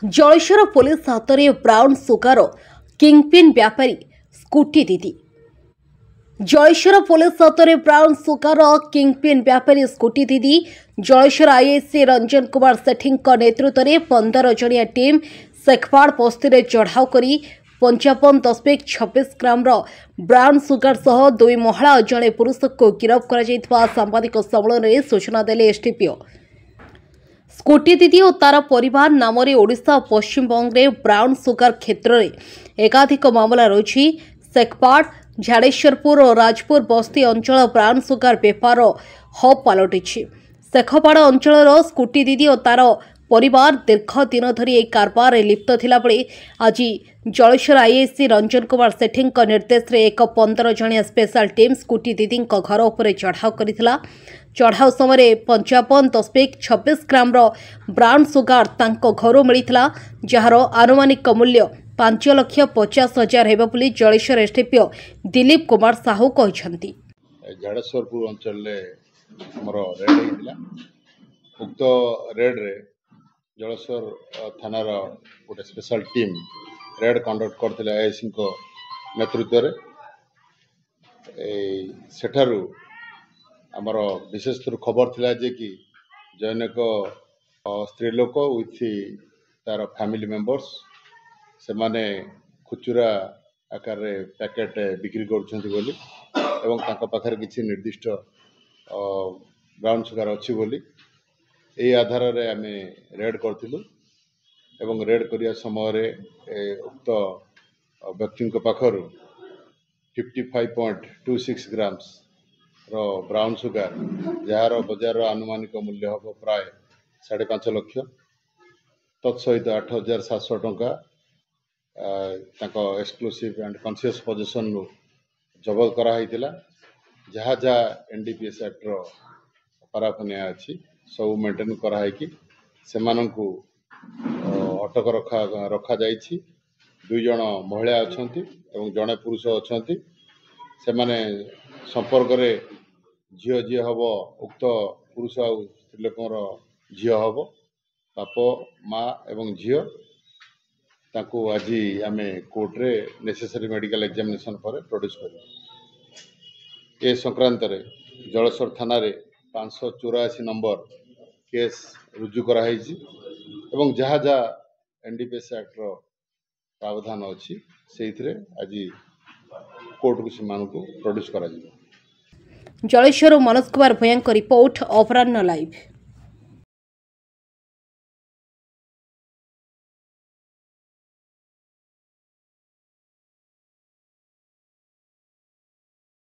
Jaleswar police ହାତରେ brown sugar kingpin ବ୍ୟାପାରୀ scooty ଦିଦି। Jaleswar police ହାତରେ ବ୍ରାଉନ୍ ସୁଗାର କିଙ୍ଗପିନ୍ ବ୍ୟାପାରୀ ସ୍କୁଟି ଦିଦି। ଜଳେଶ୍ୱର ଆଇଆଇସି ରଞ୍ଜନ କୁମାର ସେଠୀଙ୍କ ନେତୃତ୍ୱରେ 15 ଜଣିଆ ଟିମ୍ ଶେଖପାଡ଼ ବସ୍ତିରେ ଚଢ଼ାଉ କରି 55.26 ଗ୍ରାମର ବ୍ରାଉନ୍ ସୁଗାର ସହ 2 ମହିଳା ଓ ଜଣେ ପୁରୁଷଙ୍କୁ ଗିରଫ କରାଯାଇଥିବା ସାମ୍ବାଦିକ ସମ୍ମିଳନୀରେ ସୂଚନା ଦେଲେ ଏସ୍ଡିପିଓ। ସ୍କୁଟି ଦିଦି ଓ ତାର ପରିବାର ନାମରେ ଓଡ଼ିଶା ଓ ପଶ୍ଚିମବଙ୍ଗରେ ବ୍ରାଉନ୍ ସୁଗାର କ୍ଷେତ୍ରରେ ଏକାଧିକ ମାମଲା ରହିଛି। ଶେଖପାଡ଼, ଝାଡ଼େଶ୍ୱରପୁର ଓ ରାଜପୁର ବସ୍ତି ଅଞ୍ଚଳ ବ୍ରାଉନ୍ ସୁଗାର ବେପାର ହବ୍ ପାଲଟିଛି। ଶେଖପାଡ଼ ଅଞ୍ଚଳର ସ୍କୁଟି ଦିଦି ଓ ତାର ପରିବାର ଦୀର୍ଘ ଦିନ ଧରି ଏହି କାରବାରରେ ଲିପ୍ତ ଥିଲାବେଳେ ଆଜି ଜଳେଶ୍ୱର ଆଇଆଇସି ରଞ୍ଜନ କୁମାର ସେଠୀଙ୍କ ନିର୍ଦ୍ଦେଶରେ ଏକ 15 ଜଣିଆ ସ୍ପେଶାଲ ଟିମ୍ ସ୍କୁଟି ଦିଦିଙ୍କ ଘର ଉପରେ ଚଢ଼ାଉ କରିଥିଲା। ଚଢ଼ାଉ ସମୟରେ 55.26 ଗ୍ରାମର ବ୍ରାଉନ୍ ସୁଗାର ତାଙ୍କ ଘରୁ ମିଳିଥିଲା, ଯାହାର ଆନୁମାନିକ ମୂଲ୍ୟ 5,50,000 ହେବ ବୋଲି ଜଳେଶ୍ୱର ଏସ୍ଡିପିଓ ଦିଲ୍ଲୀପ କୁମାର ସାହୁ କହିଛନ୍ତି। ଝାଡ଼େଶ୍ୱରପୁର ଅଞ୍ଚଳରେ ଆମର ରେଡ୍ ହେଇଥିଲା। ଉକ୍ତ ରେଡ୍ରେ ଜଳେଶ୍ୱର ଥାନାର ଗୋଟେ ସ୍ପେଶାଲ ଟିମ୍ ରେଡ୍ କଣ୍ଡକ୍ଟ କରିଥିଲେ ଆଇଆଇସିଙ୍କ ନେତୃତ୍ୱରେ। ସେଠାରୁ ଆମର ବିଶେଷତଃ ଖବର ଥିଲା ଯେ କି ଜୈନିକ ସ୍ତ୍ରୀ ଲୋକ ୱିଥ୍ ତାର ଫ୍ୟାମିଲି ମେମ୍ବର୍ସ ସେମାନେ ଖୁଚୁରା ଆକାରରେ ପ୍ୟାକେଟ୍ ବିକ୍ରି କରୁଛନ୍ତି ବୋଲି ଏବଂ ତାଙ୍କ ପାଖରେ କିଛି ନିର୍ଦ୍ଦିଷ୍ଟ ବ୍ରାଉନ୍ ସୁଗାର ଅଛି ବୋଲି ଏହି ଆଧାରରେ ଆମେ ରେଡ୍ କରିଥିଲୁ ଏବଂ ରେଡ୍ କରିବା ସମୟରେ ଉକ୍ତ ବ୍ୟକ୍ତିଙ୍କ ପାଖରୁ 55.26 ଗ୍ରାମ୍ସର ବ୍ରାଉନ୍ ସୁଗାର, ଯାହାର ବଜାରର ଆନୁମାନିକ ମୂଲ୍ୟ ହେବ ପ୍ରାୟ 5.5 ଲକ୍ଷ, ତତ୍ସହିତ 8,700 ଟଙ୍କା ତାଙ୍କ ଏକ୍ସକ୍ଲୁସିଭ୍ ଆଣ୍ଡ କନସିୟସ୍ ପୋଜିସନରୁ ଜବତ କରାହେଇଥିଲା। ଯାହା ଯାହା NDPS ଆକ୍ଟର ପାରାଫିନିଆ ଅଛି ସବୁ ମେଣ୍ଟେନ୍ କରାହେଇକି ସେମାନଙ୍କୁ ଅଟକ ରଖାଯାଇଛି। 2 ଜଣ ମହିଳା ଅଛନ୍ତି ଏବଂ ଜଣେ ପୁରୁଷ ଅଛନ୍ତି। ସେମାନେ ସମ୍ପର୍କରେ ଝିଅ ଯିଏ ହେବ ଉକ୍ତ ପୁରୁଷ ଆଉ ସ୍ତ୍ରୀ ଲୋକଙ୍କର ଝିଅ ହେବ, ବାପ ମା ଏବଂ ଝିଅ। ତାଙ୍କୁ ଆଜି ଆମେ କୋର୍ଟରେ ନେସେସାରୀ ମେଡ଼ିକାଲ ଏକ୍ଜାମିନେସନ୍ ପରେ ପ୍ରଡ୍ୟୁସ୍ କରିବୁ। ଏ ସଂକ୍ରାନ୍ତରେ ଜଳେଶ୍ୱର ଥାନାରେ 584 ନମ୍ବର କେସ୍ ରୁଜୁ କରାହେଇଛି ଏବଂ ଯାହା ଯାହା NDPS ଆକ୍ଟର ପ୍ରାବଧାନ ଅଛି ସେଇଥିରେ ଆଜି କୋର୍ଟକୁ ସେମାନଙ୍କୁ ପ୍ରଡ୍ୟୁସ୍ କରାଯିବ। ଜଳେଶ୍ୱରରୁ ମନୋଜ କୁମାର ଭୂୟାଙ୍କ ରିପୋର୍ଟ, ଅପରାହ୍ନ ଲାଇଭ୍।